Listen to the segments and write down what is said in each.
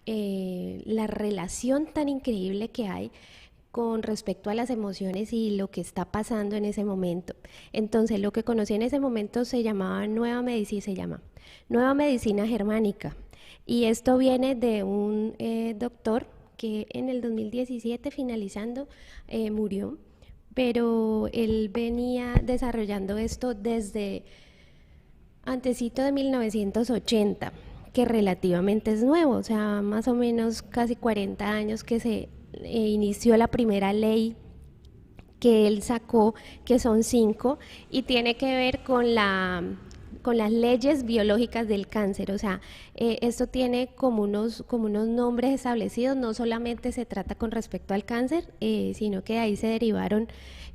la relación tan increíble que hay con respecto a las emociones y lo que está pasando en ese momento. Entonces, lo que conocí en ese momento se llamaba Nueva Medicina Germánica. Y esto viene de un doctor que en el 2017, finalizando, murió, pero él venía desarrollando esto desde antecito de 1980, que relativamente es nuevo, o sea, más o menos casi 40 años que se inició la primera ley que él sacó, que son 5, y tiene que ver con las leyes biológicas del cáncer. O sea, esto tiene como unos nombres establecidos, no solamente se trata con respecto al cáncer, sino que de ahí se derivaron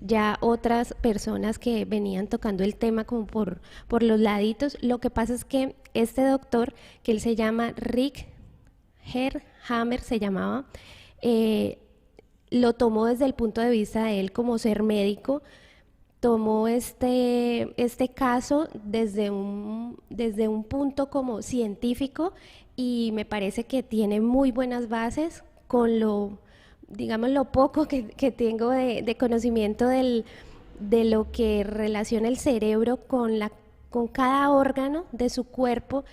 ya otras personas que venían tocando el tema como por los laditos. Lo que pasa es que este doctor, que él se llama Rick Herrhammer, se llamaba, eh, lo tomó desde el punto de vista de él como ser médico, tomó este caso desde un punto como científico, y me parece que tiene muy buenas bases con digamos, lo poco que tengo de conocimiento de lo que relaciona el cerebro con cada órgano de su cuerpo.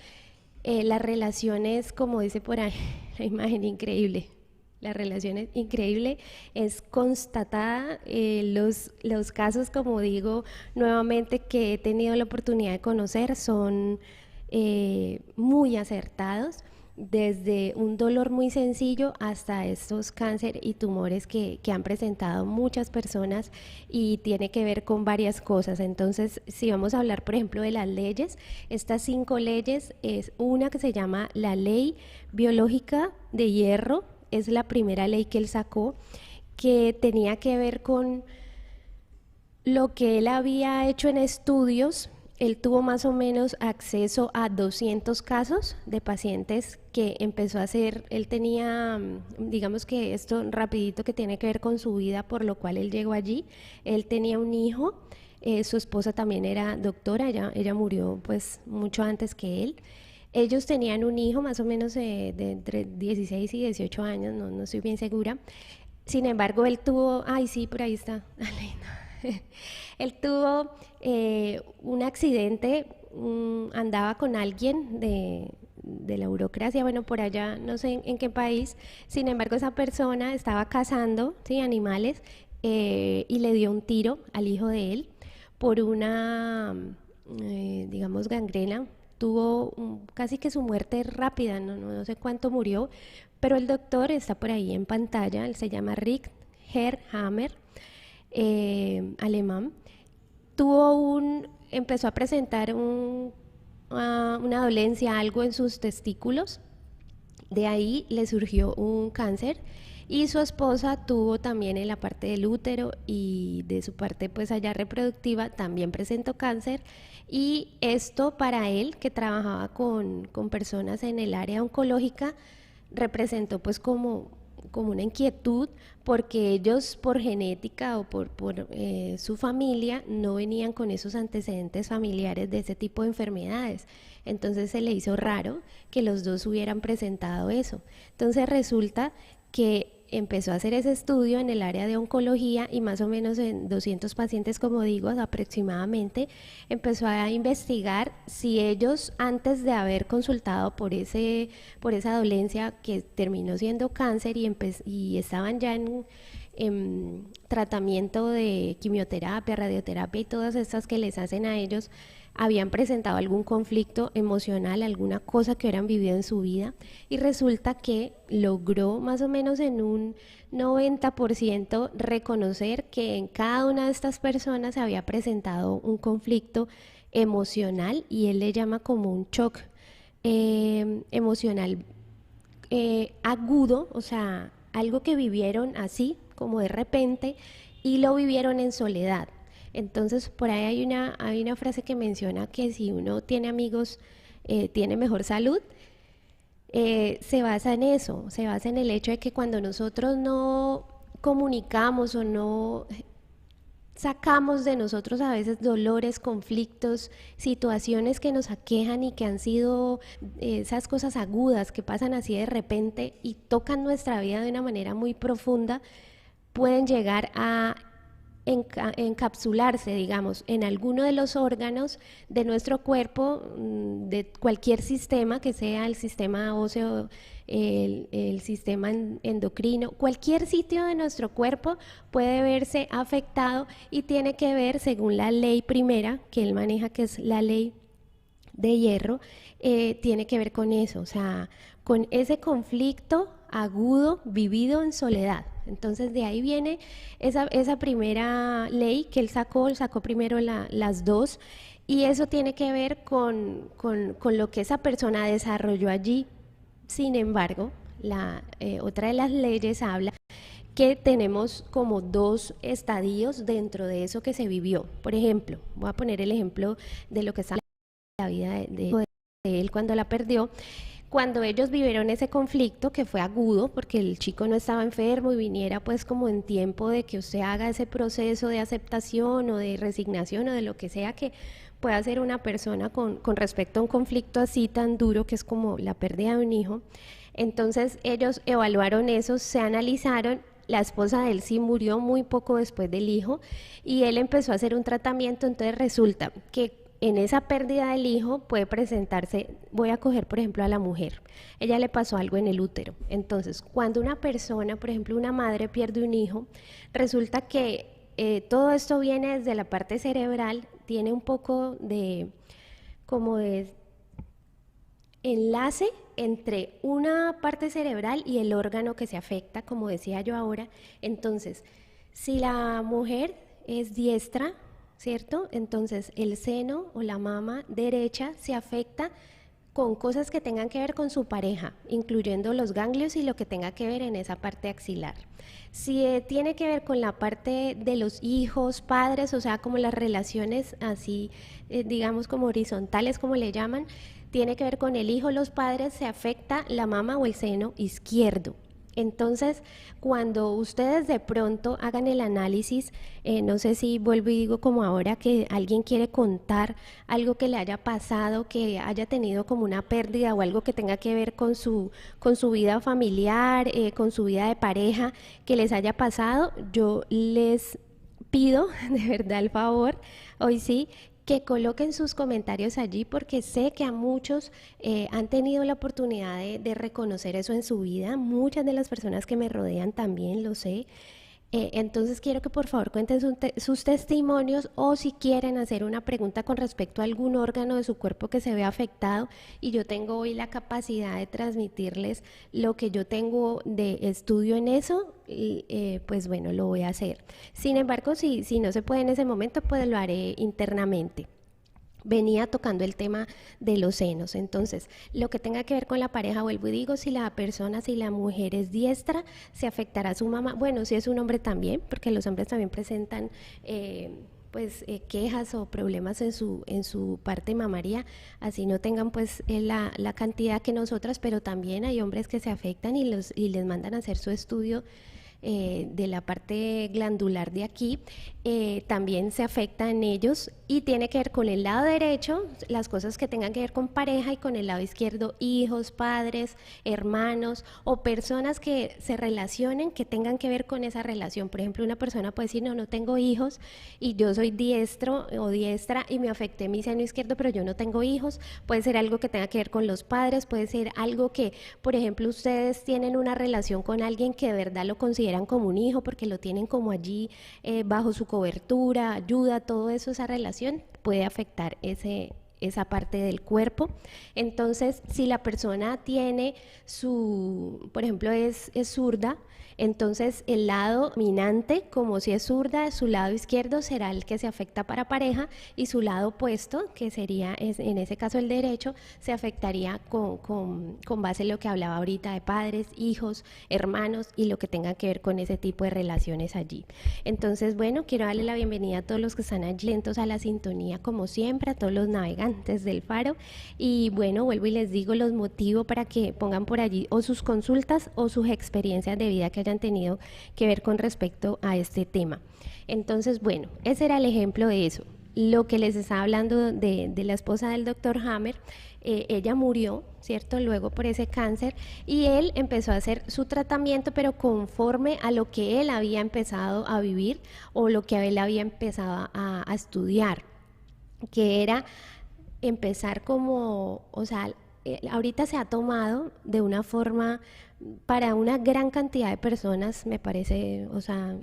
Las relaciones, como dice por ahí, la imagen increíble. La relación es increíble, es constatada. Los casos, como digo nuevamente, que he tenido la oportunidad de conocer son muy acertados, desde un dolor muy sencillo hasta estos cáncer y tumores que han presentado muchas personas, y tiene que ver con varias cosas. Entonces, si vamos a hablar, por ejemplo, de las leyes, estas 5 leyes, es una que se llama la Ley Biológica de Hierro, es la primera ley que él sacó, que tenía que ver con lo que él había hecho en estudios. Él tuvo más o menos acceso a 200 casos de pacientes que empezó a hacer. Él tenía, digamos que esto rapidito que tiene que ver con su vida, por lo cual él llegó allí. Él tenía un hijo, su esposa también era doctora, ella murió pues mucho antes que él. Ellos tenían un hijo más o menos de entre 16 y 18 años, no estoy bien segura. Sin embargo, él tuvo, ay sí, por ahí está, él tuvo un accidente, andaba con alguien de la burocracia, bueno, por allá, no sé en qué país. Sin embargo, esa persona estaba cazando, ¿sí?, animales, y le dio un tiro al hijo de él por una, digamos, gangrena. Tuvo casi que su muerte rápida, no sé cuánto murió, pero el doctor está por ahí en pantalla. Él se llama Rick Herrhammer, alemán. Empezó a presentar una dolencia, algo en sus testículos. De ahí le surgió un cáncer, y su esposa tuvo también en la parte del útero, y de su parte pues allá reproductiva también presentó cáncer. Y esto, para él, que trabajaba con personas en el área oncológica, representó pues como una inquietud, porque ellos, por genética o por su familia, no venían con esos antecedentes familiares de ese tipo de enfermedades. Entonces se le hizo raro que los dos hubieran presentado eso. Entonces resulta que empezó a hacer ese estudio en el área de oncología, y más o menos en 200 pacientes, como digo, aproximadamente, empezó a investigar si ellos, antes de haber consultado por esa dolencia que terminó siendo cáncer, y estaban ya en tratamiento de quimioterapia, radioterapia y todas estas que les hacen a ellos, habían presentado algún conflicto emocional, alguna cosa que hubieran vivido en su vida. Y resulta que logró más o menos en un 90% reconocer que en cada una de estas personas se había presentado un conflicto emocional, y él le llama como un shock emocional agudo, o sea, algo que vivieron así, como de repente, y lo vivieron en soledad. Entonces, por ahí hay una frase que menciona que si uno tiene amigos, tiene mejor salud. Se basa en eso, se basa en el hecho de que cuando nosotros no comunicamos o no sacamos de nosotros a veces dolores, conflictos, situaciones que nos aquejan y que han sido esas cosas agudas que pasan así de repente y tocan nuestra vida de una manera muy profunda, pueden llegar a encapsularse, digamos, en alguno de los órganos de nuestro cuerpo, de cualquier sistema, que sea el sistema óseo, el sistema endocrino, cualquier sitio de nuestro cuerpo puede verse afectado y tiene que ver, según la ley primera que él maneja, que es la ley de hierro, tiene que ver con eso, o sea, con ese conflicto agudo vivido en soledad. Entonces de ahí viene esa primera ley que él sacó primero las dos, y eso tiene que ver con lo que esa persona desarrolló allí. Sin embargo, otra de las leyes habla que tenemos como dos estadios dentro de eso que se vivió. Por ejemplo, voy a poner el ejemplo de lo que está en la vida de él cuando la perdió. Cuando ellos vivieron ese conflicto, que fue agudo, porque el chico no estaba enfermo y viniera pues como en tiempo de que usted haga ese proceso de aceptación o de resignación o de lo que sea que pueda hacer una persona con respecto a un conflicto así tan duro que es como la pérdida de un hijo. Entonces ellos evaluaron eso, se analizaron. La esposa de él sí murió muy poco después del hijo y él empezó a hacer un tratamiento. Entonces resulta que en esa pérdida del hijo puede presentarse, voy a coger por ejemplo a la mujer, ella le pasó algo en el útero. Entonces cuando una persona, por ejemplo una madre, pierde un hijo, resulta que todo esto viene desde la parte cerebral, tiene un poco de como de enlace entre una parte cerebral y el órgano que se afecta, como decía yo ahora. Entonces si la mujer es diestra, ¿cierto? Entonces el seno o la mama derecha se afecta con cosas que tengan que ver con su pareja, incluyendo los ganglios y lo que tenga que ver en esa parte axilar. Si tiene que ver con la parte de los hijos, padres, o sea, como las relaciones así, digamos como horizontales, como le llaman, tiene que ver con el hijo, los padres, se afecta la mama o el seno izquierdo. Entonces, cuando ustedes de pronto hagan el análisis, no sé si vuelvo y digo como ahora que alguien quiere contar algo que le haya pasado, que haya tenido como una pérdida o algo que tenga que ver con su vida familiar, con su vida de pareja, que les haya pasado, yo les pido de verdad el favor, hoy sí, que coloquen sus comentarios allí, porque sé que a muchos han tenido la oportunidad de reconocer eso en su vida, muchas de las personas que me rodean también lo sé. Entonces quiero que por favor cuenten sus testimonios, o si quieren hacer una pregunta con respecto a algún órgano de su cuerpo que se vea afectado, y yo tengo hoy la capacidad de transmitirles lo que yo tengo de estudio en eso, pues bueno, lo voy a hacer. Sin embargo, si no se puede en ese momento, pues lo haré internamente. Venía tocando el tema de los senos. Entonces, lo que tenga que ver con la pareja, vuelvo y digo, si la persona, si la mujer es diestra, se afectará a su mamá. Bueno, si es un hombre también, porque los hombres también presentan quejas o problemas en su parte mamaria, así no tengan pues la cantidad que nosotras, pero también hay hombres que se afectan y les mandan a hacer su estudio de la parte glandular de aquí, también se afecta en ellos, y tiene que ver con el lado derecho, las cosas que tengan que ver con pareja, y con el lado izquierdo, hijos, padres, hermanos o personas que se relacionen, que tengan que ver con esa relación. Por ejemplo, una persona puede decir, no tengo hijos y yo soy diestro o diestra y me afecté mi seno izquierdo, pero yo no tengo hijos. Puede ser algo que tenga que ver con los padres, puede ser algo que, por ejemplo, ustedes tienen una relación con alguien que de verdad lo consideran como un hijo porque lo tienen como allí bajo su cobertura, ayuda, todo eso, esa relación puede afectar esa parte del cuerpo. Entonces, si la persona tiene por ejemplo, es zurda, entonces el lado dominante, como si es zurda, su lado izquierdo será el que se afecta para pareja, y su lado opuesto, que sería en ese caso el derecho, se afectaría con base en lo que hablaba ahorita de padres, hijos, hermanos y lo que tenga que ver con ese tipo de relaciones allí. Entonces, bueno, quiero darle la bienvenida a todos los que están allí, atentos a la sintonía como siempre, a todos los navegantes antes del Faro. Y bueno, vuelvo y les digo, los motivo para que pongan por allí o sus consultas o sus experiencias de vida que hayan tenido que ver con respecto a este tema. Entonces, bueno, ese era el ejemplo de eso. Lo que les estaba hablando de la esposa del doctor Hammer, ella murió, ¿cierto? Luego por ese cáncer, y él empezó a hacer su tratamiento, pero conforme a lo que él había empezado a vivir o lo que él había empezado a estudiar, que era empezar como, o sea, ahorita se ha tomado de una forma para una gran cantidad de personas, me parece, o sea,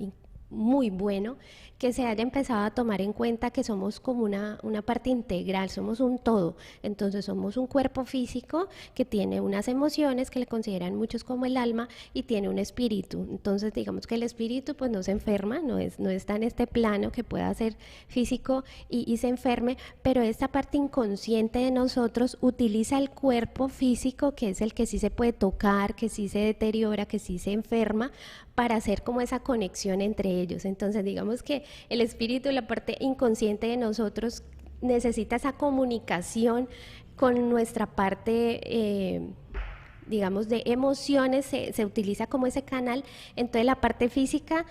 muy bueno que se haya empezado a tomar en cuenta que somos como una parte integral, somos un todo. Entonces somos un cuerpo físico que tiene unas emociones que le consideran muchos como el alma y tiene un espíritu. Entonces digamos que el espíritu pues no se enferma, no está en este plano que pueda ser físico y se enferme, pero esta parte inconsciente de nosotros utiliza el cuerpo físico, que es el que sí se puede tocar, que sí se deteriora, que sí se enferma, para hacer como esa conexión entre ellos. Entonces digamos que el espíritu, la parte inconsciente de nosotros, necesita esa comunicación con nuestra parte, digamos, de emociones, se utiliza como ese canal. Entonces la parte física,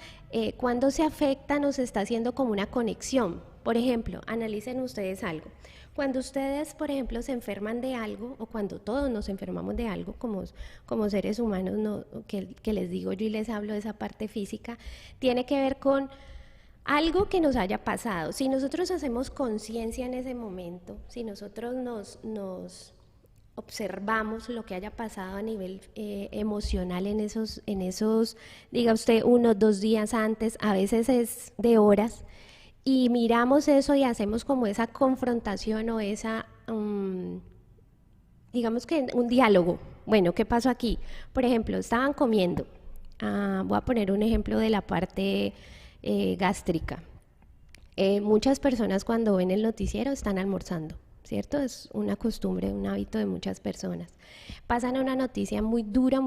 cuando se afecta, nos está haciendo como una conexión. Por ejemplo, analicen ustedes algo. Cuando ustedes, por ejemplo, se enferman de algo, o cuando todos nos enfermamos de algo como seres humanos, no, que les digo yo y les hablo de esa parte física, tiene que ver con algo que nos haya pasado. Si nosotros hacemos conciencia en ese momento, si nosotros nos observamos lo que haya pasado a nivel emocional en esos, diga usted, 1 o 2 días antes, a veces es de horas, y miramos eso y hacemos como esa confrontación o esa, digamos que un diálogo. Bueno, ¿qué pasó aquí? Por ejemplo, estaban comiendo. Voy a poner un ejemplo de la parte gástrica. Muchas personas cuando ven el noticiero están almorzando, ¿cierto? Es una costumbre, un hábito de muchas personas. Pasan a una noticia muy dura,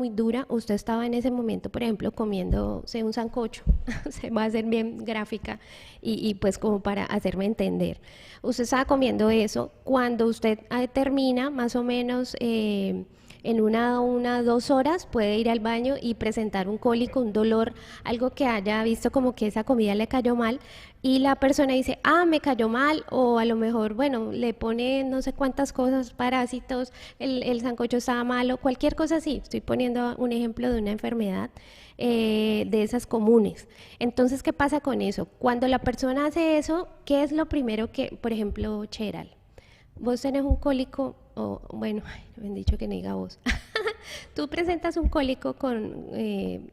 usted estaba en ese momento, por ejemplo, comiéndose un sancocho, se va a hacer bien gráfica y pues como para hacerme entender. Usted estaba comiendo eso, cuando usted termina más o menos en una 2 horas puede ir al baño y presentar un cólico, un dolor, algo que haya visto como que esa comida le cayó mal, y la persona dice, me cayó mal, o a lo mejor, bueno, le pone no sé cuántas cosas, parásitos, el sancocho estaba malo, cualquier cosa así. Estoy poniendo un ejemplo de una enfermedad de esas comunes. Entonces, ¿qué pasa con eso? Cuando la persona hace eso, ¿qué es lo primero que, por ejemplo, Cheral, vos tenés un cólico, o bueno, me han dicho que no diga vos, tú presentas un cólico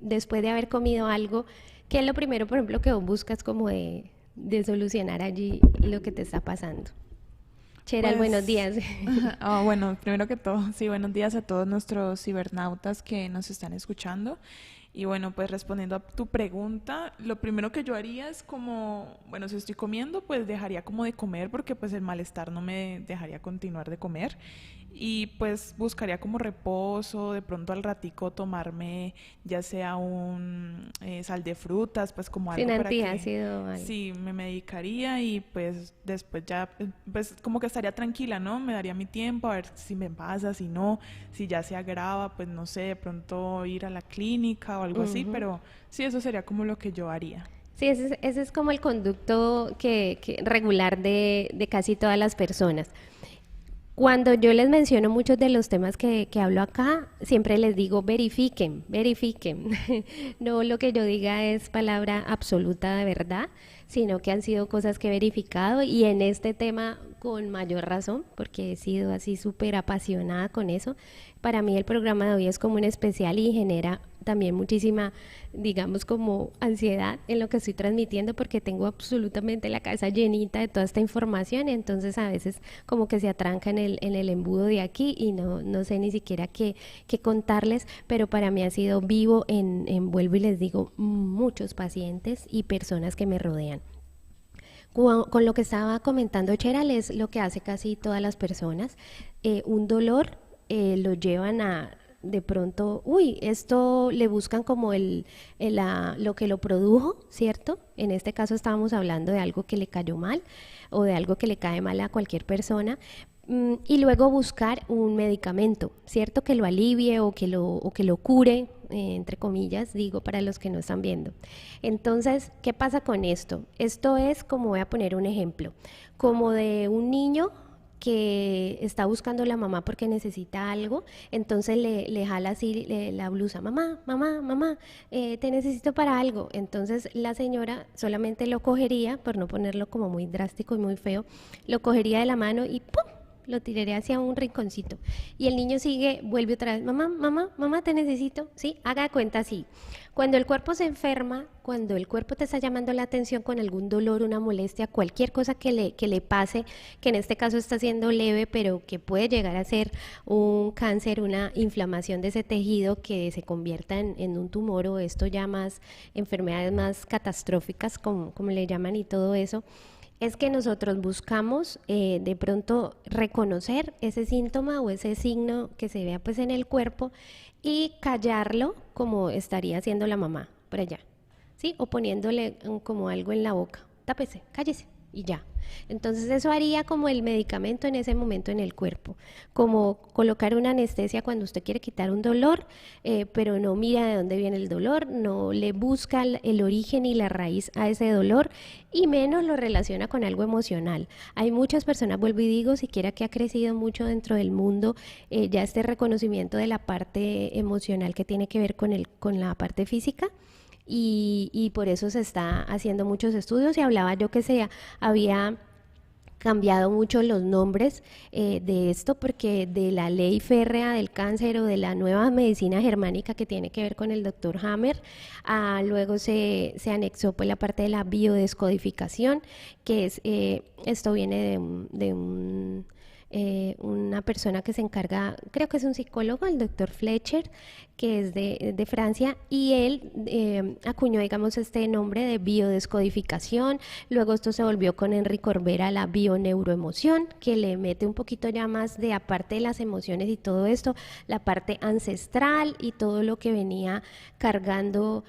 después de haber comido algo, ¿qué es lo primero, por ejemplo, que vos buscas como de solucionar allí lo que te está pasando? Cheral, Pues, buenos días. Bueno, primero que todo, sí, buenos días a todos nuestros cibernautas que nos están escuchando. Y bueno, pues respondiendo a tu pregunta, lo primero que yo haría es como, bueno, si estoy comiendo, pues dejaría como de comer porque pues el malestar no me dejaría continuar de comer. Y pues buscaría como reposo, de pronto al ratico tomarme ya sea un sal de frutas, pues como Sin algo para que antiácido, algo. sí me medicaría y pues después ya pues como que estaría tranquila, ¿no? Me daría mi tiempo a ver si me pasa, si no, si ya se agrava, pues no sé, de pronto ir a la clínica o algo así, Ujú. pero sí, eso sería como lo que yo haría. Sí, ese es como el conducto regular de casi todas las personas. Cuando yo les menciono muchos de los temas que hablo acá, siempre les digo verifiquen, verifiquen. No lo que yo diga es palabra absoluta de verdad, sino que han sido cosas que he verificado, y en este tema con mayor razón, porque he sido así súper apasionada con eso. Para mí el programa de hoy es como un especial y genera también muchísima, digamos, como ansiedad en lo que estoy transmitiendo, porque tengo absolutamente la cabeza llenita de toda esta información. Entonces a veces como que se atranca en el embudo de aquí y no sé ni siquiera qué contarles, pero para mí ha sido vivo vuelvo y les digo, muchos pacientes y personas que me rodean. Con lo que estaba comentando Cheral, es lo que hace casi todas las personas. Un dolor lo llevan a, de pronto, uy, esto le buscan como lo que lo produjo, ¿cierto? En este caso estábamos hablando de algo que le cayó mal o de algo que le cae mal a cualquier persona, y luego buscar un medicamento, ¿cierto? Que lo alivie o que lo cure, entre comillas, digo, para los que no están viendo. Entonces, ¿qué pasa con esto? Esto es como, voy a poner un ejemplo, como de un niño que está buscando a la mamá porque necesita algo, entonces le jala así la blusa, mamá, mamá, mamá, te necesito para algo. Entonces la señora solamente lo cogería, por no ponerlo como muy drástico y muy feo, lo cogería de la mano y ¡pum!, lo tiraría hacia un rinconcito. Y el niño sigue, vuelve otra vez, mamá, mamá, mamá, te necesito, ¿sí? Haga de cuenta así. Cuando el cuerpo se enferma, cuando el cuerpo te está llamando la atención con algún dolor, una molestia, cualquier cosa que le pase, que en este caso está siendo leve, pero que puede llegar a ser un cáncer, una inflamación de ese tejido que se convierta en un tumor, o esto ya más, enfermedades más catastróficas, como le llaman, y todo eso, es que nosotros buscamos de pronto reconocer ese síntoma o ese signo que se vea pues en el cuerpo y callarlo, como estaría haciendo la mamá por allá, ¿sí? O poniéndole como algo en la boca, tápese, cállese y ya. Entonces eso haría como el medicamento en ese momento en el cuerpo, como colocar una anestesia cuando usted quiere quitar un dolor, pero no mira de dónde viene el dolor, no le busca el origen y la raíz a ese dolor, y menos lo relaciona con algo emocional. Hay muchas personas, vuelvo y digo, siquiera que ha crecido mucho dentro del mundo, ya este reconocimiento de la parte emocional que tiene que ver con la parte física. Y por eso se está haciendo muchos estudios, y hablaba yo que se había cambiado mucho los nombres de esto, porque de la ley férrea del cáncer o de la nueva medicina germánica que tiene que ver con el doctor Hammer, luego se anexó pues la parte de la biodescodificación, que es, esto viene una persona que se encarga, creo que es un psicólogo, el doctor Fletcher, que es de Francia, y él acuñó, digamos, este nombre de biodescodificación. Luego esto se volvió con Henry Corbera la bioneuroemoción, que le mete un poquito ya más de, aparte de las emociones y todo esto, la parte ancestral y todo lo que venía cargando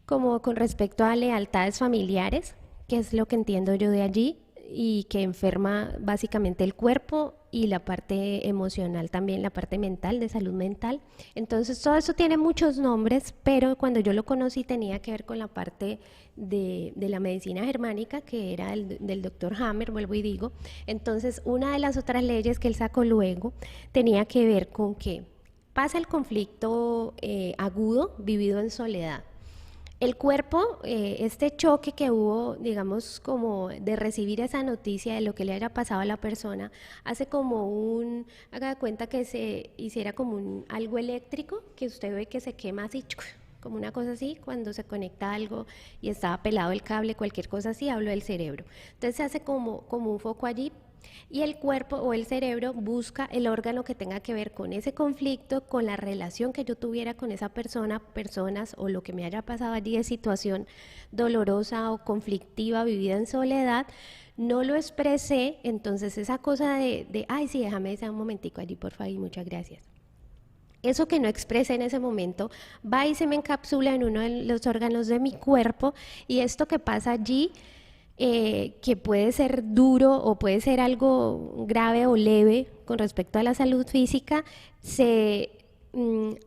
como con respecto a lealtades familiares, que es lo que entiendo yo de allí, y que enferma básicamente el cuerpo y la parte emocional también, la parte mental, de salud mental. Entonces todo eso tiene muchos nombres, pero cuando yo lo conocí tenía que ver con la parte de la medicina germánica, que era del doctor Hammer, vuelvo y digo. Entonces una de las otras leyes que él sacó luego tenía que ver con que pasa el conflicto agudo vivido en soledad. El cuerpo, este choque que hubo, digamos, como de recibir esa noticia de lo que le haya pasado a la persona, hace como haga de cuenta que se hiciera como algo eléctrico, que usted ve que se quema así, como una cosa así, cuando se conecta algo y estaba pelado el cable, cualquier cosa así, hablo del cerebro. Entonces se hace como un foco allí, y el cuerpo o el cerebro busca el órgano que tenga que ver con ese conflicto, con la relación que yo tuviera con esa persona, personas, o lo que me haya pasado allí de situación dolorosa o conflictiva vivida en soledad. No lo expresé, entonces esa cosa de ay, sí, déjame un momentico allí, por favor, y muchas gracias. Eso que no expresé en ese momento va y se me encapsula en uno de los órganos de mi cuerpo, y esto que pasa allí, que puede ser duro o puede ser algo grave o leve con respecto a la salud física, se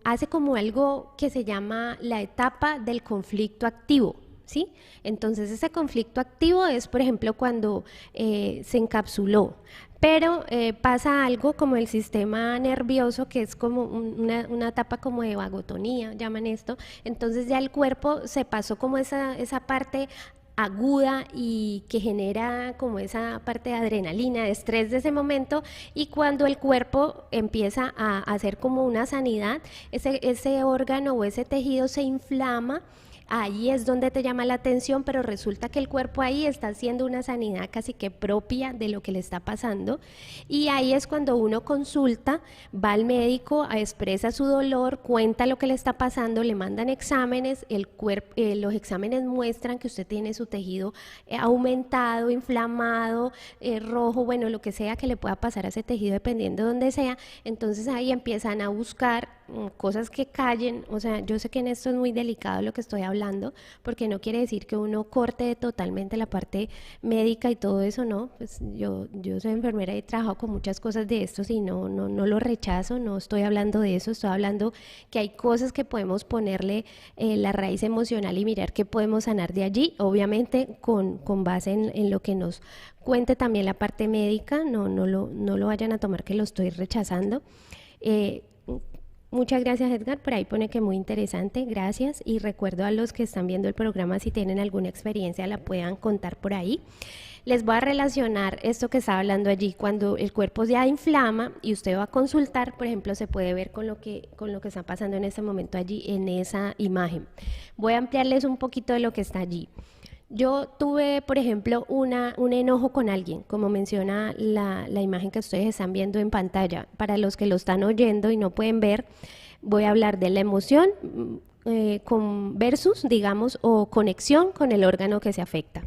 hace como algo que se llama la etapa del conflicto activo, ¿sí? Entonces ese conflicto activo es, por ejemplo, cuando se encapsuló, pero pasa algo como el sistema nervioso, que es como una etapa como de vagotonía, llaman esto. Entonces ya el cuerpo se pasó como esa parte aguda y que genera como esa parte de adrenalina, de estrés de ese momento, y cuando el cuerpo empieza a hacer como una sanidad, ese órgano o ese tejido se inflama. ahí es donde te llama la atención, pero resulta que el cuerpo ahí está haciendo una sanidad casi que propia de lo que le está pasando, y ahí es cuando uno consulta, va al médico, expresa su dolor, cuenta lo que le está pasando, le mandan exámenes, los exámenes muestran que usted tiene su tejido aumentado, inflamado, rojo, bueno, lo que sea que le pueda pasar a ese tejido dependiendo de donde sea. Entonces ahí empiezan a buscar cosas que callen. O sea, yo sé que en esto es muy delicado lo que estoy hablando, porque no quiere decir que uno corte totalmente la parte médica y todo eso, no. Pues yo soy enfermera y he trabajado con muchas cosas de esto y no lo rechazo, no estoy hablando de eso, estoy hablando que hay cosas que podemos ponerle la raíz emocional y mirar qué podemos sanar de allí, obviamente con base en lo que nos cuente también la parte médica, no lo vayan a tomar que lo estoy rechazando. Muchas gracias, Edgar, por ahí pone que muy interesante, gracias, y recuerdo a los que están viendo el programa, si tienen alguna experiencia la puedan contar por ahí. Les voy a relacionar esto que estaba hablando allí, cuando el cuerpo ya inflama y usted va a consultar, por ejemplo, se puede ver con lo que está pasando en este momento allí en esa imagen. Voy a ampliarles un poquito de lo que está allí. Yo tuve, por ejemplo, un enojo con alguien, como menciona la imagen que ustedes están viendo en pantalla. Para los que lo están oyendo y no pueden ver, voy a hablar de la emoción versus, digamos, o conexión con el órgano que se afecta.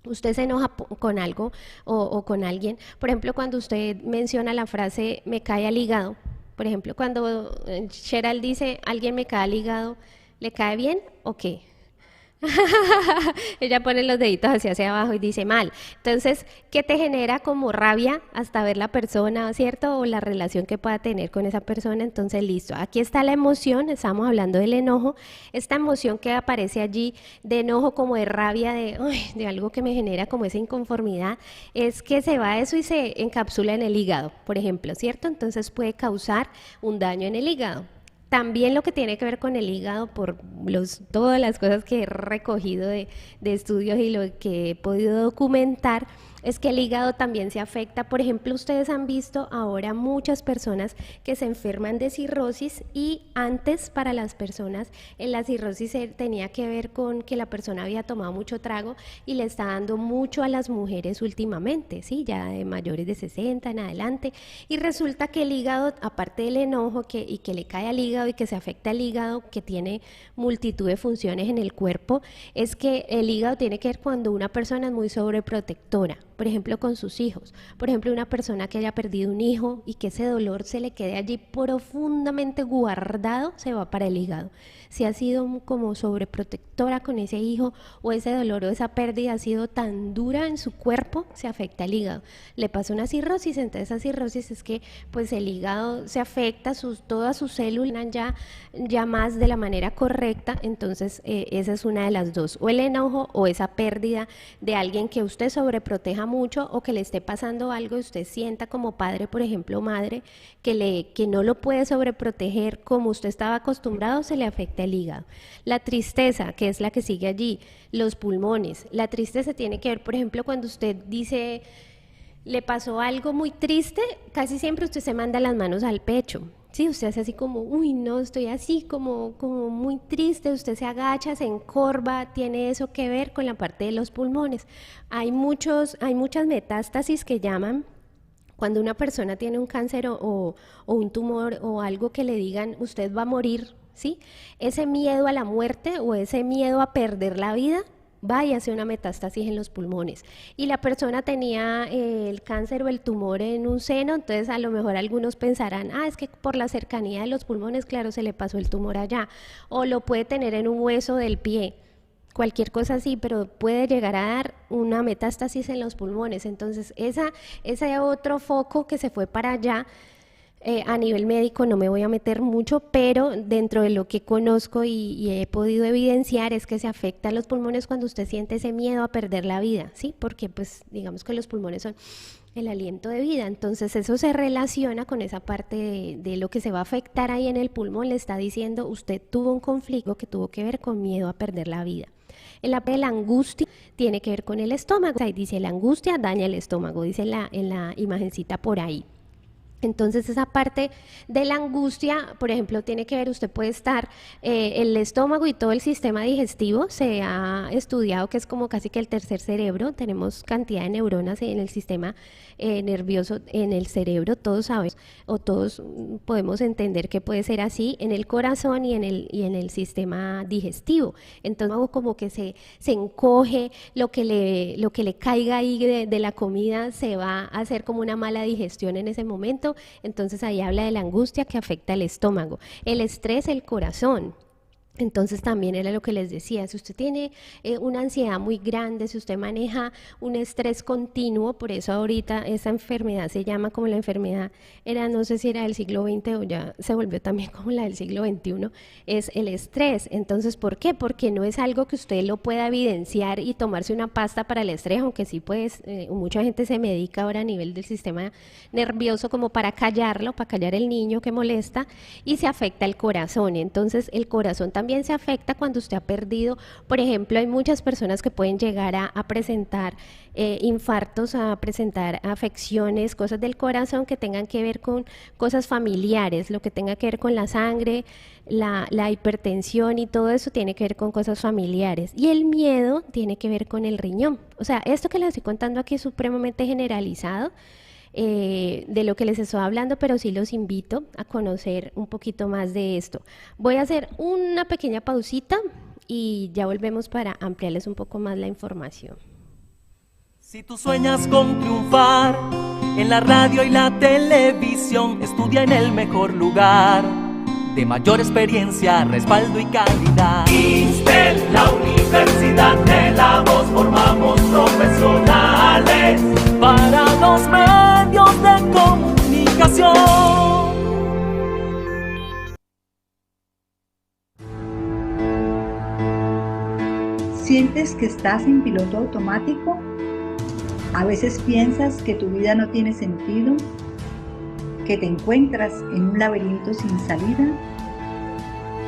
Usted se enoja con algo o con alguien. Por ejemplo, cuando usted menciona la frase me cae al hígado. Por ejemplo, cuando Cheryl dice alguien me cae al hígado, ¿le cae bien o qué? Ella pone los deditos hacia abajo y dice mal. Entonces, ¿qué te genera como rabia hasta ver la persona, cierto? O la relación que pueda tener con esa persona. Entonces, listo. Aquí está la emoción, estamos hablando del enojo. Esta emoción que aparece allí de enojo, como de rabia, de algo que me genera como esa inconformidad, es que se va eso y se encapsula en el hígado, por ejemplo, ¿cierto? Entonces puede causar un daño en el hígado. También lo que tiene que ver con el hígado, por todas las cosas que he recogido de estudios y lo que he podido documentar, es que el hígado también se afecta. Por ejemplo, ustedes han visto ahora muchas personas que se enferman de cirrosis, y antes para las personas en la cirrosis tenía que ver con que la persona había tomado mucho trago y le está dando mucho a las mujeres últimamente, ¿sí? Ya de mayores de 60 en adelante, y resulta que el hígado, aparte del enojo y que le cae al hígado y que se afecta al hígado, que tiene multitud de funciones en el cuerpo, es que el hígado tiene que ver cuando una persona es muy sobreprotectora, por ejemplo con sus hijos. Por ejemplo, una persona que haya perdido un hijo y que ese dolor se le quede allí profundamente guardado, se va para el hígado. Si ha sido como sobreprotectora con ese hijo, o ese dolor o esa pérdida ha sido tan dura en su cuerpo, se afecta el hígado. Le pasa una cirrosis, entonces esa cirrosis es que pues el hígado se afecta, todas sus células ya más de la manera correcta. Entonces esa es una de las dos, o el enojo o esa pérdida de alguien que usted sobreproteja mucho, o que le esté pasando algo y usted sienta como padre, por ejemplo, madre, que no lo puede sobreproteger como usted estaba acostumbrado, se le afecta el hígado. La tristeza, que es la que sigue allí, los pulmones. La tristeza tiene que ver, por ejemplo, cuando usted dice le pasó algo muy triste, casi siempre usted se manda las manos al pecho. Sí, usted hace así como, uy, no, estoy así como muy triste, usted se agacha, se encorva, tiene eso que ver con la parte de los pulmones. Hay muchas metástasis que llaman, cuando una persona tiene un cáncer o un tumor o algo que le digan, usted va a morir, ¿sí? Ese miedo a la muerte o ese miedo a perder la vida, va y hace una metástasis en los pulmones. Y la persona tenía el cáncer o el tumor en un seno, entonces a lo mejor algunos pensarán, es que por la cercanía de los pulmones, claro, se le pasó el tumor allá. O lo puede tener en un hueso del pie, cualquier cosa así, pero puede llegar a dar una metástasis en los pulmones. Entonces ese otro foco que se fue para allá, a nivel médico no me voy a meter mucho, pero dentro de lo que conozco y he podido evidenciar es que se afecta a los pulmones cuando usted siente ese miedo a perder la vida, ¿sí? Porque pues digamos que los pulmones son el aliento de vida, entonces eso se relaciona con esa parte de lo que se va a afectar ahí en el pulmón. Le está diciendo, usted tuvo un conflicto que tuvo que ver con miedo a perder la vida. En la parte de la angustia tiene que ver con el estómago, ahí dice la angustia daña el estómago, dice en la imagencita por ahí. Entonces esa parte de la angustia, por ejemplo, tiene que ver, usted puede estar, el estómago y todo el sistema digestivo se ha estudiado que es como casi que el tercer cerebro, tenemos cantidad de neuronas en el sistema nervioso, en el cerebro, todos sabemos, o todos podemos entender que puede ser así, en el corazón y en el sistema digestivo. Entonces como que se encoge, lo que le caiga ahí de la comida se va a hacer como una mala digestión en ese momento. Entonces ahí habla de la angustia que afecta el estómago, el estrés, el corazón. Entonces también era lo que les decía, si usted tiene una ansiedad muy grande, si usted maneja un estrés continuo, por eso ahorita esa enfermedad se llama como la enfermedad, no sé si era del siglo XX o ya se volvió también como la del siglo XXI, es el estrés. Entonces, ¿por qué? Porque no es algo que usted lo pueda evidenciar y tomarse una pasta para el estrés, aunque sí pues mucha gente se medica ahora a nivel del sistema nervioso como para callarlo, para callar el niño que molesta, y se afecta el corazón. Entonces el corazón también se afecta cuando usted ha perdido, por ejemplo, hay muchas personas que pueden llegar a presentar infartos, a presentar afecciones, cosas del corazón que tengan que ver con cosas familiares, lo que tenga que ver con la sangre, la hipertensión y todo eso tiene que ver con cosas familiares. Y el miedo tiene que ver con el riñón. O sea, esto que les estoy contando aquí es supremamente generalizado, de lo que les estoy hablando, pero sí los invito a conocer un poquito más de esto. Voy a hacer una pequeña pausita y ya volvemos para ampliarles un poco más la información. Si tú sueñas con triunfar en la radio y la televisión, estudia en el mejor lugar, de mayor experiencia, respaldo y calidad. ISTEL, la Universidad de la Voz, formamos profesionales para los medios de comunicación. ¿Sientes que estás en piloto automático? ¿A veces piensas que tu vida no tiene sentido? ¿Que te encuentras en un laberinto sin salida?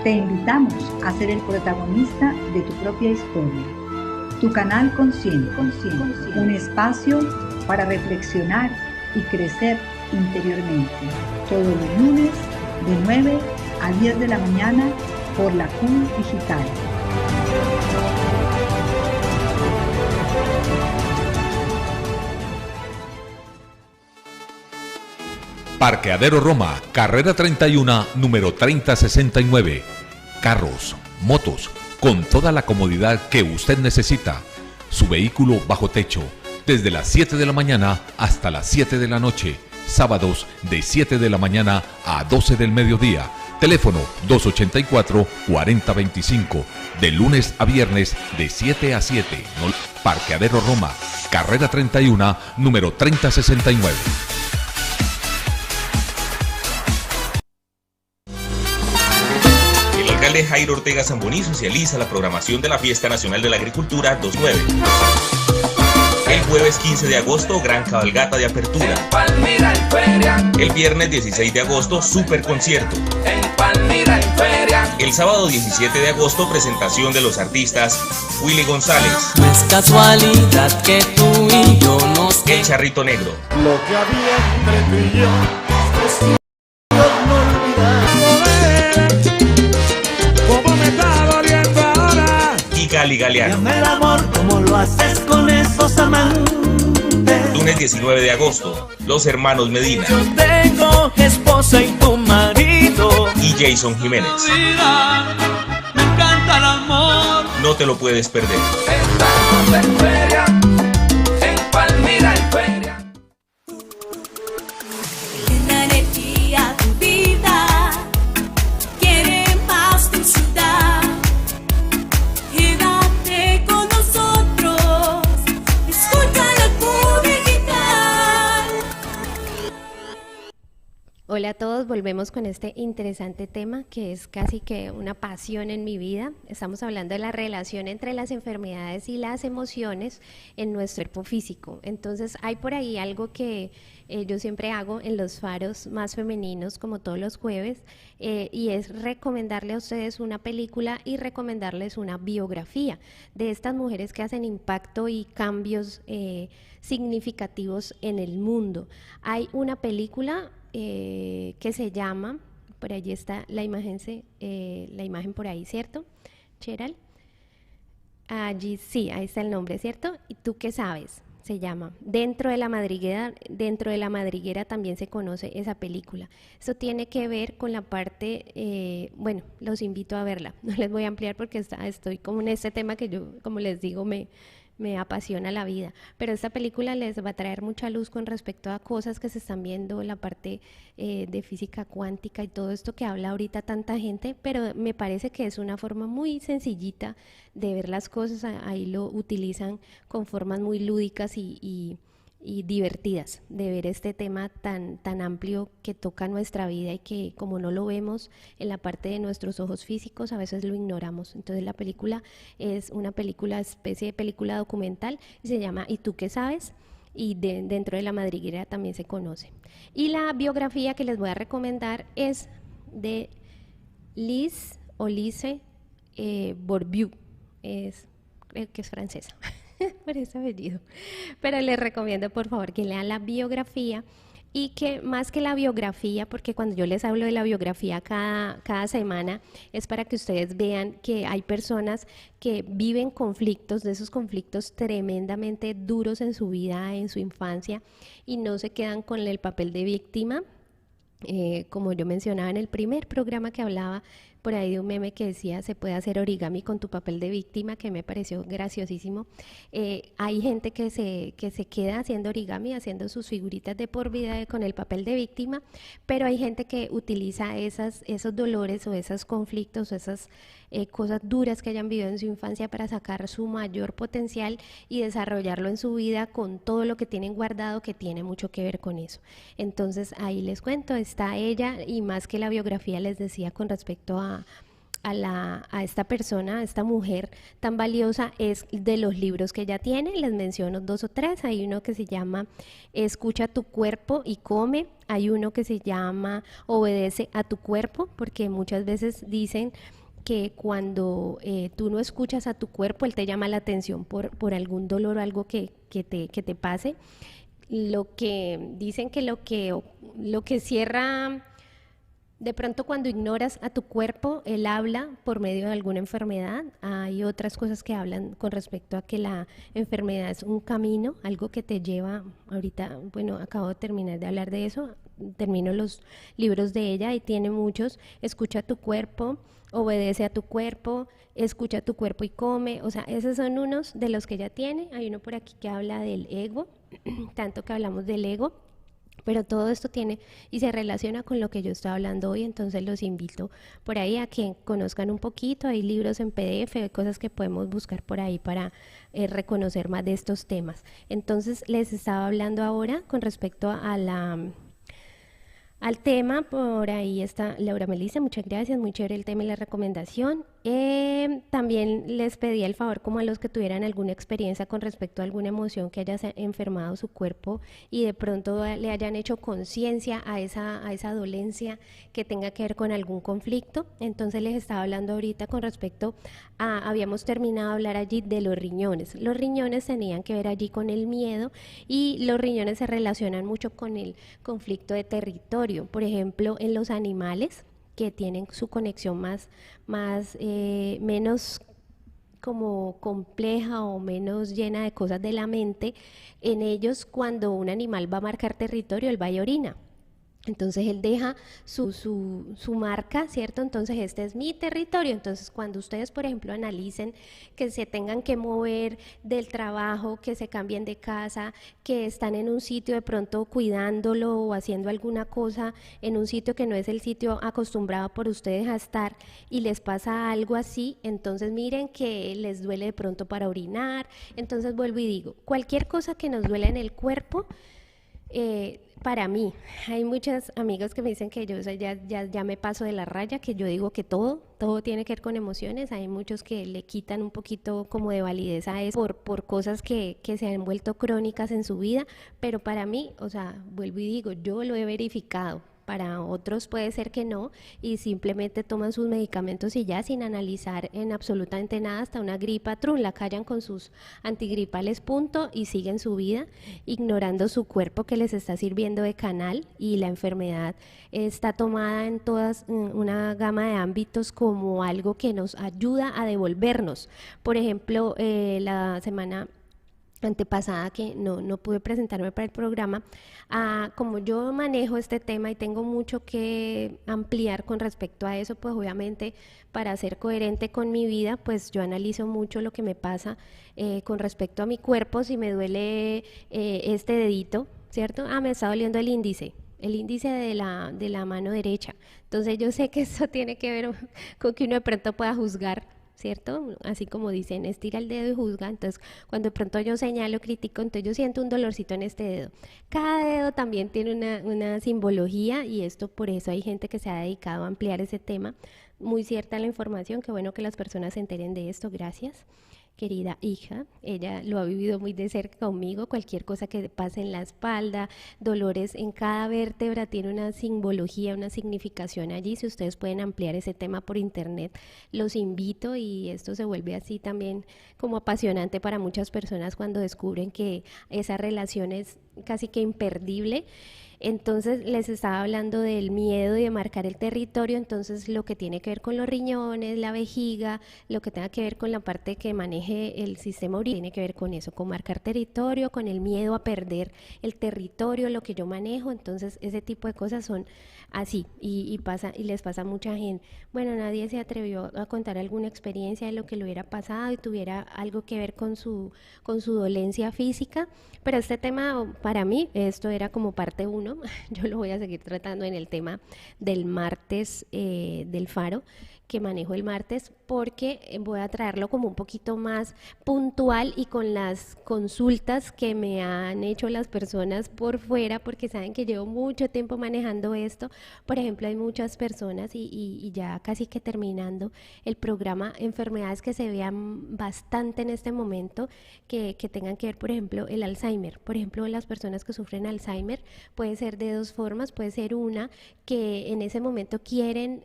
Te invitamos a ser el protagonista de tu propia historia. Tu canal Consciente, un espacio para reflexionar y crecer interiormente. Todos los lunes de 9 a 10 de la mañana por la Q Digital. Parqueadero Roma, carrera 31, número 3069. Carros, motos, con toda la comodidad que usted necesita. Su vehículo bajo techo, desde las 7 de la mañana hasta las 7 de la noche. Sábados de 7 de la mañana a 12 del mediodía. Teléfono 284-4025. De lunes a viernes de 7 a 7. Parqueadero Roma, carrera 31, número 3069. El alcalde Jairo Ortega Zamboní socializa la programación de la Fiesta Nacional de la Agricultura 29. El jueves 15 de agosto, gran cabalgata de apertura. El viernes 16 de agosto, super concierto. El sábado 17 de agosto, presentación de los artistas Willy González. No es casualidad que tú y yo nos... El Charrito Negro. Lo que había entre tú y yo, ¿cómo me está doliendo ahora? Y Gali Galeano. Llama el amor como lo haces con esos amantes. Lunes 19 de agosto, los hermanos Medina. Yo tengo esposa y tu marido. Y Jason Jiménez. Me encanta el amor. No te lo puedes perder. Estamos en feria, en Palmira en feria. La energía, tu vida, quiere más tu ciudad. Quédate con nosotros, escucha la Q Digital. Hola a todos, volvemos con este interesante tema que es casi que una pasión en mi vida. Estamos hablando de la relación entre las enfermedades y las emociones en nuestro cuerpo físico. Entonces hay por ahí algo que yo siempre hago en los faros más femeninos, como todos los jueves, y es recomendarle a ustedes una película y recomendarles una biografía de estas mujeres que hacen impacto y cambios significativos en el mundo. Hay una película que se llama, por allí está la imagen, la imagen por ahí, ¿cierto, Cheral? Allí sí, ahí está el nombre, ¿cierto? ¿Y tú qué sabes? Se llama Dentro de la madriguera también se conoce esa película. Esto tiene que ver con la parte, bueno, los invito a verla, no les voy a ampliar porque estoy como en este tema que yo, como les digo, me apasiona la vida, pero esta película les va a traer mucha luz con respecto a cosas que se están viendo, la parte de física cuántica y todo esto que habla ahorita tanta gente, pero me parece que es una forma muy sencillita de ver las cosas. Ahí lo utilizan con formas muy lúdicas y divertidas de ver este tema tan amplio que toca nuestra vida y que como no lo vemos en la parte de nuestros ojos físicos, a veces lo ignoramos. Entonces la película es una película, especie de película documental, y se llama ¿Y tú qué sabes? Y dentro de la madriguera también se conoce. Y la biografía que les voy a recomendar es de Lise Bourbeau, creo que es francesa por ese apellido, pero les recomiendo por favor que lean la biografía, y que más que la biografía, porque cuando yo les hablo de la biografía cada semana es para que ustedes vean que hay personas que viven conflictos, de esos conflictos tremendamente duros en su vida, en su infancia, y no se quedan con el papel de víctima. Como yo mencionaba en el primer programa, que hablaba por ahí de un meme que decía se puede hacer origami con tu papel de víctima, que me pareció graciosísimo. Hay gente que se queda haciendo origami, haciendo sus figuritas de por vida con el papel de víctima, pero hay gente que utiliza esos dolores o esos conflictos o esas cosas duras que hayan vivido en su infancia para sacar su mayor potencial y desarrollarlo en su vida con todo lo que tienen guardado, que tiene mucho que ver con eso. Entonces ahí les cuento, está ella, y más que la biografía les decía con respecto a esta persona, a esta mujer tan valiosa, es de los libros que ella tiene. Les menciono 2 o 3. Hay uno que se llama Escucha tu cuerpo y come. Hay uno que se llama Obedece a tu cuerpo, porque muchas veces dicen que cuando tú no escuchas a tu cuerpo, él te llama la atención por algún dolor o algo que te pase. Lo que dicen que lo que cierra, de pronto cuando ignoras a tu cuerpo, él habla por medio de alguna enfermedad. Hay otras cosas que hablan con respecto a que la enfermedad es un camino, algo que te lleva, ahorita, bueno, acabo de terminar de hablar de eso, termino los libros de ella y tiene muchos. Escucha tu cuerpo, obedece a tu cuerpo, escucha tu cuerpo y come. O sea, esos son unos de los que ella tiene. Hay uno por aquí que habla del ego, tanto que hablamos del ego, pero todo esto tiene y se relaciona con lo que yo estoy hablando hoy. Entonces los invito por ahí a que conozcan un poquito. Hay libros en PDF, hay cosas que podemos buscar por ahí para reconocer más de estos temas. Entonces les estaba hablando ahora con respecto al tema. Por ahí está Laura Melissa, muchas gracias, muy chévere el tema y la recomendación. También les pedí el favor como a los que tuvieran alguna experiencia con respecto a alguna emoción que haya enfermado su cuerpo y de pronto le hayan hecho conciencia a esa dolencia que tenga que ver con algún conflicto. Entonces les estaba hablando ahorita con respecto habíamos terminado de hablar allí de los riñones. Los riñones tenían que ver allí con el miedo, y los riñones se relacionan mucho con el conflicto de territorio. Por ejemplo, en los animales que tienen su conexión menos como compleja o menos llena de cosas de la mente, en ellos cuando un animal va a marcar territorio, él va y orina. Entonces él deja su marca, ¿cierto? Entonces este es mi territorio. Entonces cuando ustedes, por ejemplo, analicen que se tengan que mover del trabajo, que se cambien de casa, que están en un sitio de pronto cuidándolo o haciendo alguna cosa en un sitio que no es el sitio acostumbrado por ustedes a estar, y les pasa algo así, entonces miren que les duele de pronto para orinar. Entonces vuelvo y digo, cualquier cosa que nos duele en el cuerpo, para mí, hay muchas amigas que me dicen que yo ya me paso de la raya, que yo digo que todo tiene que ver con emociones. Hay muchos que le quitan un poquito como de validez a eso por cosas que se han vuelto crónicas en su vida, pero para mí, o sea, vuelvo y digo, yo lo he verificado para otros puede ser que no, y simplemente toman sus medicamentos y ya, sin analizar en absolutamente nada, hasta una gripa, trun, la callan con sus antigripales, punto, y siguen su vida, ignorando su cuerpo que les está sirviendo de canal, y la enfermedad está tomada en todas una gama de ámbitos como algo que nos ayuda a devolvernos. Por ejemplo, la semana antepasada que no pude presentarme para el programa, como yo manejo este tema y tengo mucho que ampliar con respecto a eso, pues obviamente para ser coherente con mi vida, pues yo analizo mucho lo que me pasa con respecto a mi cuerpo. Si me duele este dedito, ¿cierto? Me está doliendo el índice de la mano derecha. Entonces yo sé que eso tiene que ver con que uno de pronto pueda juzgar, ¿cierto? Así como dicen, estira el dedo y juzga. Entonces, cuando de pronto yo señalo, critico, entonces yo siento un dolorcito en este dedo. Cada dedo también tiene una simbología, y esto por eso hay gente que se ha dedicado a ampliar ese tema. Muy cierta la información, qué bueno que las personas se enteren de esto, gracias. Querida hija, ella lo ha vivido muy de cerca conmigo. Cualquier cosa que pase en la espalda, dolores en cada vértebra, tiene una simbología, una significación allí. Si ustedes pueden ampliar ese tema por internet, los invito, y esto se vuelve así también como apasionante para muchas personas cuando descubren que esa relación es casi que imperdible. Entonces les estaba hablando del miedo y de marcar el territorio. Entonces lo que tiene que ver con los riñones, la vejiga, lo que tenga que ver con la parte que maneje el sistema urinario, tiene que ver con eso, con marcar territorio, con el miedo a perder el territorio, lo que yo manejo. Entonces ese tipo de cosas son así, y les pasa a mucha gente. Bueno, nadie se atrevió a contar alguna experiencia de lo que le hubiera pasado y tuviera algo que ver con su dolencia física, pero este tema para mí, esto era como parte 1. Yo lo voy a seguir tratando en el tema del martes del Faro, que manejo el martes, porque voy a traerlo como un poquito más puntual y con las consultas que me han hecho las personas por fuera, porque saben que llevo mucho tiempo manejando esto. Por ejemplo, hay muchas personas, y ya casi que terminando el programa, enfermedades que se vean bastante en este momento, que tengan que ver, por ejemplo, el Alzheimer. Por ejemplo, las personas que sufren Alzheimer puede ser de dos formas. Puede ser una que en ese momento quieren,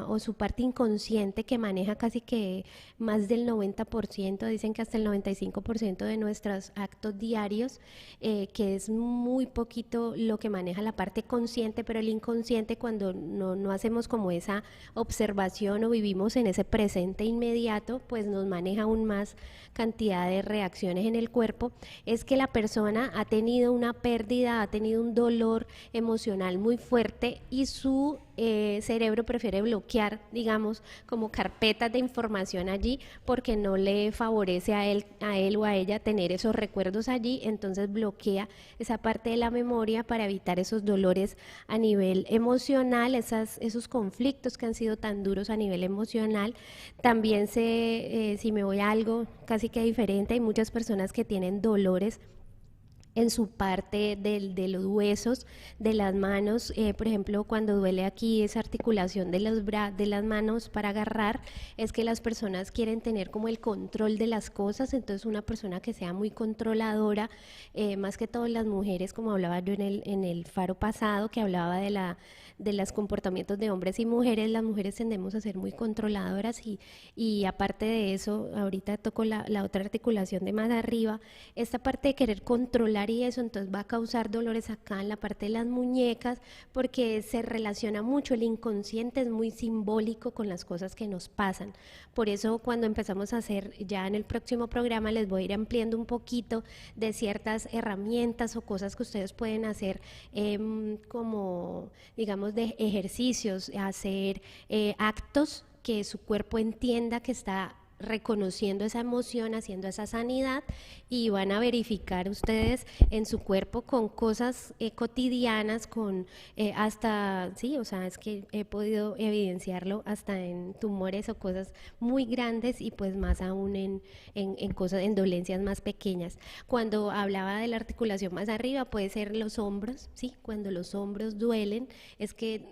o su parte inconsciente que maneja casi que más del 90%, dicen que hasta el 95% de nuestros actos diarios, que es muy poquito lo que maneja la parte consciente, pero el inconsciente, cuando no hacemos como esa observación o vivimos en ese presente inmediato, pues nos maneja aún más cantidad de reacciones en el cuerpo. Es que la persona ha tenido una pérdida, ha tenido un dolor emocional muy fuerte, y su cerebro prefiere bloquear, digamos, como carpetas de información allí, porque no le favorece a él o a ella tener esos recuerdos allí. Entonces bloquea esa parte de la memoria para evitar esos dolores a nivel emocional, esos conflictos que han sido tan duros a nivel emocional. También si me voy a algo casi que diferente, hay muchas personas que tienen dolores en su parte de los huesos, de las manos. Por ejemplo, cuando duele aquí esa articulación de las manos para agarrar, es que las personas quieren tener como el control de las cosas. Entonces una persona que sea muy controladora, más que todo las mujeres, como hablaba yo en el Faro pasado, que hablaba de los comportamientos de hombres y mujeres. Las mujeres tendemos a ser muy controladoras, y aparte de eso, ahorita toco la otra articulación de más arriba, esta parte de querer controlar, y eso entonces va a causar dolores acá en la parte de las muñecas, porque se relaciona mucho, el inconsciente es muy simbólico con las cosas que nos pasan. Por eso cuando empezamos a hacer, ya en el próximo programa les voy a ir ampliando un poquito de ciertas herramientas o cosas que ustedes pueden hacer, como digamos de ejercicios, hacer actos que su cuerpo entienda que está reconociendo esa emoción, haciendo esa sanidad, y van a verificar ustedes en su cuerpo con cosas cotidianas, con hasta, sí, o sea, es que he podido evidenciarlo hasta en tumores o cosas muy grandes, y pues más aún en cosas, en dolencias más pequeñas. Cuando hablaba de la articulación más arriba, puede ser los hombros, sí, cuando los hombros duelen, es que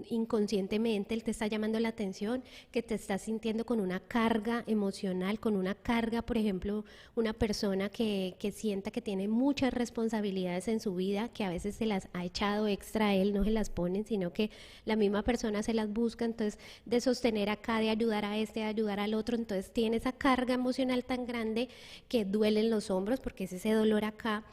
inconscientemente él te está llamando la atención, que te estás sintiendo con una carga emocional, con una carga, por ejemplo, una persona que sienta que tiene muchas responsabilidades en su vida, que a veces se las ha echado extra a él, no se las ponen, sino que la misma persona se las busca, entonces de sostener acá, de ayudar a este, de ayudar al otro, entonces tiene esa carga emocional tan grande que duelen los hombros, porque es ese dolor acá.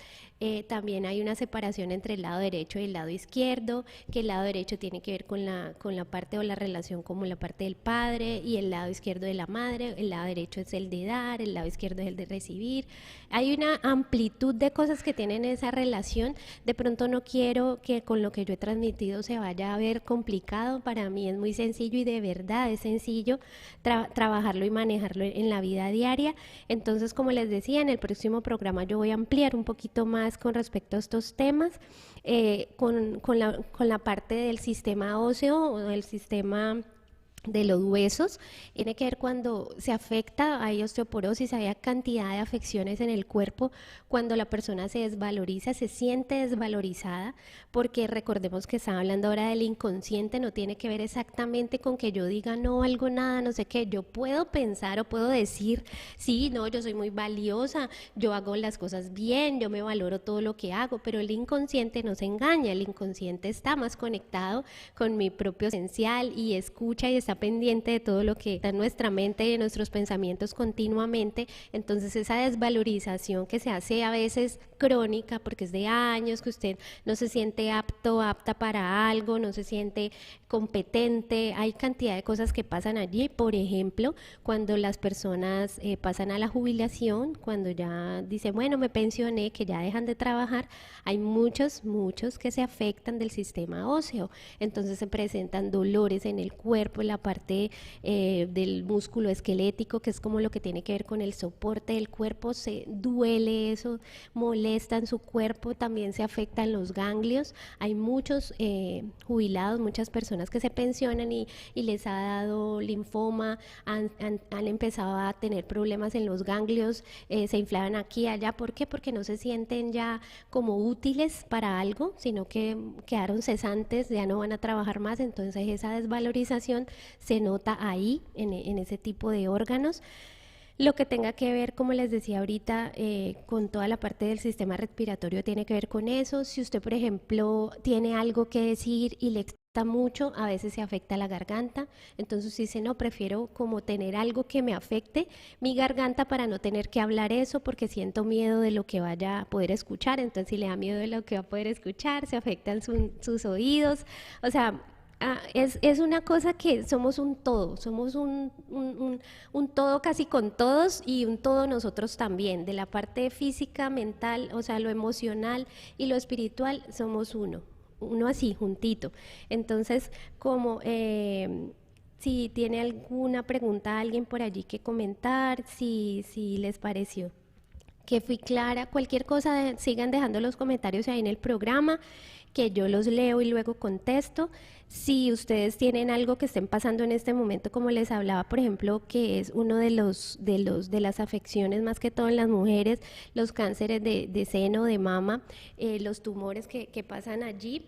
También hay una separación entre el lado derecho y el lado izquierdo, que el lado derecho tiene que ver con la parte o la relación como la parte del padre y el lado izquierdo de la madre. El lado derecho es el de dar, el lado izquierdo es el de recibir. Hay una amplitud de cosas que tienen esa relación. De pronto no quiero que con lo que yo he transmitido se vaya a ver complicado. Para mí es muy sencillo y de verdad es sencillo trabajarlo y manejarlo en la vida diaria. Entonces, como les decía, en el próximo programa yo voy a ampliar un poquito más con respecto a estos temas, con la parte del sistema óseo o del sistema de los huesos. Tiene que ver cuando se afecta, hay osteoporosis, hay cantidad de afecciones en el cuerpo, cuando la persona se desvaloriza, se siente desvalorizada, porque recordemos que estaba hablando ahora del inconsciente, no tiene que ver exactamente con que yo diga no valgo nada, no sé qué, yo puedo pensar o puedo decir, sí, no, yo soy muy valiosa, yo hago las cosas bien, yo me valoro todo lo que hago, pero el inconsciente no se engaña, el inconsciente está más conectado con mi propio esencial y escucha y está pendiente de todo lo que está en nuestra mente y en nuestros pensamientos continuamente. Entonces esa desvalorización que se hace a veces crónica, porque es de años, que usted no se siente apto, apta para algo, no se siente competente, hay cantidad de cosas que pasan allí. Por ejemplo, cuando las personas pasan a la jubilación, cuando ya dicen, bueno, me pensioné, que ya dejan de trabajar, hay muchos que se afectan del sistema óseo, entonces se presentan dolores en el cuerpo, en la parte del músculo esquelético, que es como lo que tiene que ver con el soporte del cuerpo, se duele eso, molesta en su cuerpo, también se afectan los ganglios. Hay muchos jubilados, muchas personas que se pensionan y les ha dado linfoma, han empezado a tener problemas en los ganglios, se inflaban aquí y allá. ¿Por qué? Porque no se sienten ya como útiles para algo, sino que quedaron cesantes, ya no van a trabajar más, entonces esa desvalorización se nota ahí, en ese tipo de órganos. Lo que tenga que ver, como les decía ahorita, con toda la parte del sistema respiratorio tiene que ver con eso. Si usted, por ejemplo, tiene algo que decir y le cuesta mucho, a veces se afecta la garganta, entonces dice, no, prefiero como tener algo que me afecte mi garganta para no tener que hablar eso, porque siento miedo de lo que vaya a poder escuchar. Entonces si le da miedo de lo que va a poder escuchar, se afectan sus oídos, o sea, es una cosa que somos un todo, somos un todo casi con todos y un todo nosotros también, de la parte física, mental, o sea, lo emocional y lo espiritual, somos uno así, juntito. Entonces, como si tiene alguna pregunta alguien por allí que comentar, si les pareció que fui clara, cualquier cosa, sigan dejando los comentarios ahí en el programa, que yo los leo y luego contesto. Si ustedes tienen algo que estén pasando en este momento, como les hablaba, por ejemplo, que es uno de las afecciones más que todo en las mujeres, los cánceres de seno, de mama, los tumores que pasan allí,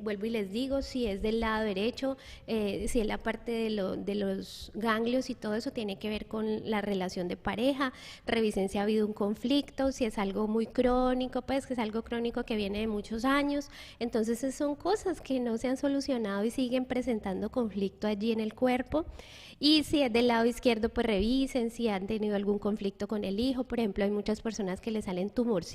vuelvo y les digo, si es del lado derecho, si es la parte de los ganglios y todo eso tiene que ver con la relación de pareja, revisen si ha habido un conflicto, si es algo muy crónico, pues que es algo crónico que viene de muchos años. Entonces son cosas que no se han solucionado y siguen presentando conflicto allí en el cuerpo. Y si es del lado izquierdo, pues revisen si han tenido algún conflicto con el hijo. Por ejemplo, hay muchas personas que le salen tumorcitos